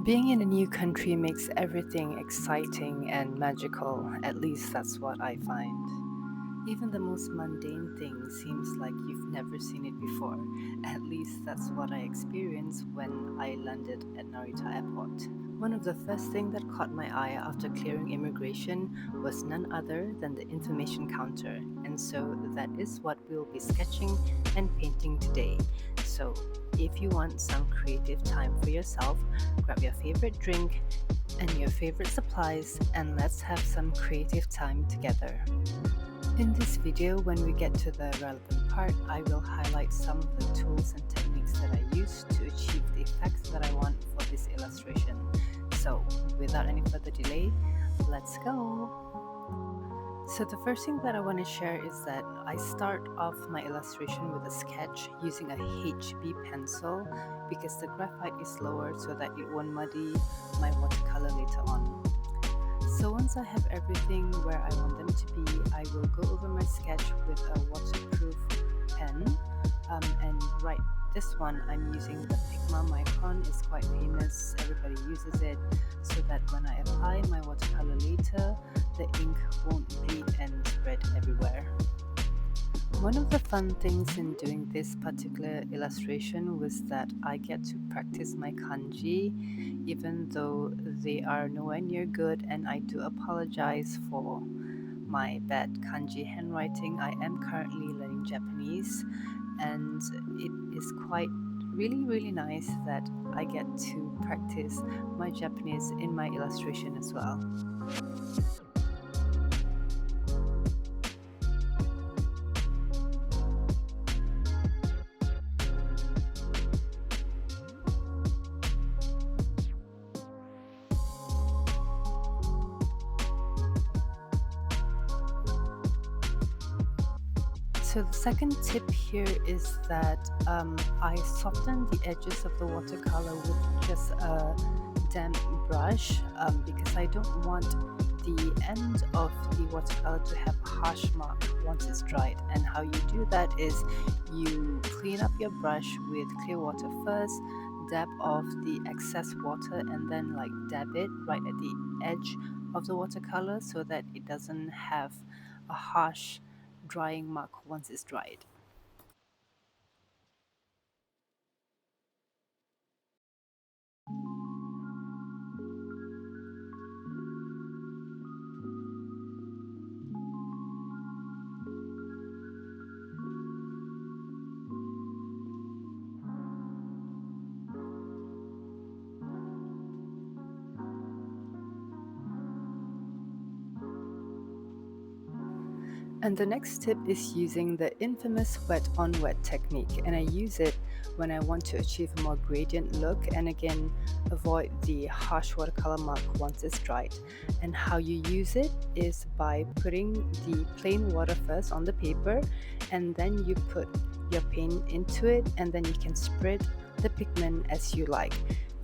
Being in a new country makes everything exciting and magical, at least that's what I find. Even the most mundane thing seems like you've never seen it before. At least that's what I experienced when I landed at Narita Airport. One of the first things that caught my eye after clearing immigration was none other than the information counter, and so that is what we'll be sketching and painting today. So, if you want some creative time for yourself, grab your favorite drink and your favorite supplies, and let's have some creative time together. In this video, when we get to the relevant part, I will highlight some of the tools and techniques that I use to achieve the effects that I want for this illustration. So, without any further delay, let's go! So the first thing that I want to share is that I start off my illustration with a sketch using a HB pencil because the graphite is lower so that it won't muddy my watercolor later on. So once I have everything where I want them to be, I will go over my sketch with a waterproof pen and write. This one I'm using the Pigma Micron. It's quite famous, everybody uses it, so that when I apply my watercolor later, the ink won't bleed and spread everywhere. One of the fun things in doing this particular illustration was that I get to practice my kanji, even though they are nowhere near good, and I do apologize for my bad kanji handwriting. I am currently learning Japanese, and it is quite really nice that I get to practice my Japanese in my illustration as well. So the second tip here is that I soften the edges of the watercolor with just a damp brush because I don't want the end of the watercolor to have a harsh mark once it's dried. And how you do that is you clean up your brush with clear water first, dab off the excess water, and then like dab it right at the edge of the watercolor so that it doesn't have a harsh drying mark once it's dried. And the next tip is using the infamous wet on wet technique, and I use it when I want to achieve a more gradient look and again avoid the harsh watercolor mark once it's dried. And how you use it is by putting the plain water first on the paper, and then you put your paint into it, and then you can spread the pigment as you like,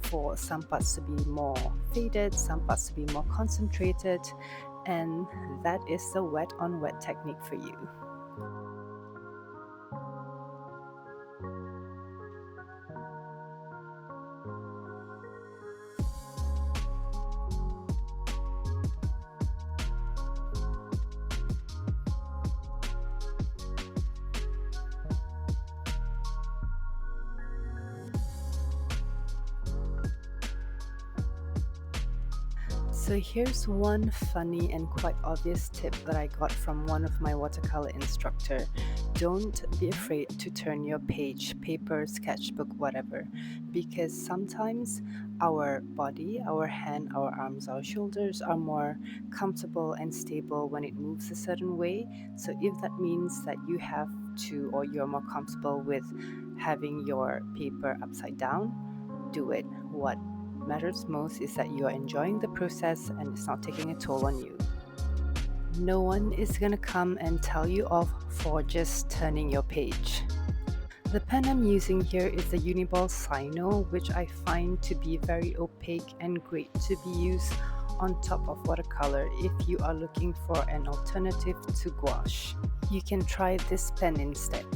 for some parts to be more faded, some parts to be more concentrated, and that is the wet on wet technique for you. So here's one funny and quite obvious tip that I got from one of my watercolor instructor. Don't be afraid to turn your page, paper, sketchbook, whatever, because sometimes our body, our hand, our arms, our shoulders are more comfortable and stable when it moves a certain way. So if that means that you have to, or you're more comfortable with having your paper upside down, do it. What matters most is that you are enjoying the process and it's not taking a toll on you. No one is gonna come and tell you off for just turning your page. The pen I'm using here is the Uniball Sino, which I find to be very opaque and great to be used on top of watercolor if you are looking for an alternative to gouache. You can try this pen instead.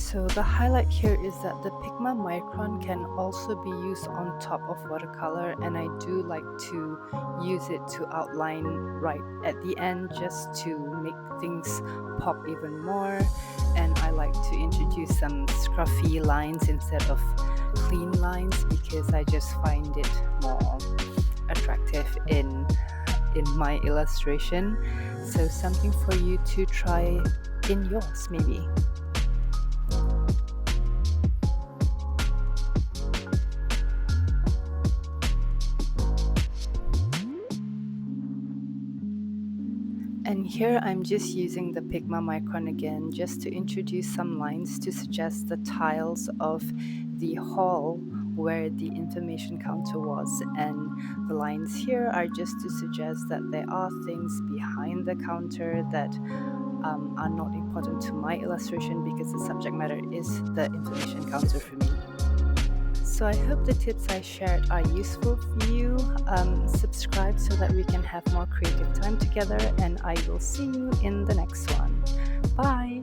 So the highlight here is that the Pigma Micron can also be used on top of watercolor, and I do like to use it to outline right at the end just to make things pop even more. And I like to introduce some scruffy lines instead of clean lines because I just find it more attractive in my illustration. So something for you to try in yours maybe. And here I'm just using the Pigma Micron again just to introduce some lines to suggest the tiles of the hall where the information counter was, and the lines here are just to suggest that there are things behind the counter that are not important to my illustration because the subject matter is the information counter for me. So I hope the tips I shared are useful for you. Subscribe so that we can have more creative time together, and I will see you in the next one. Bye!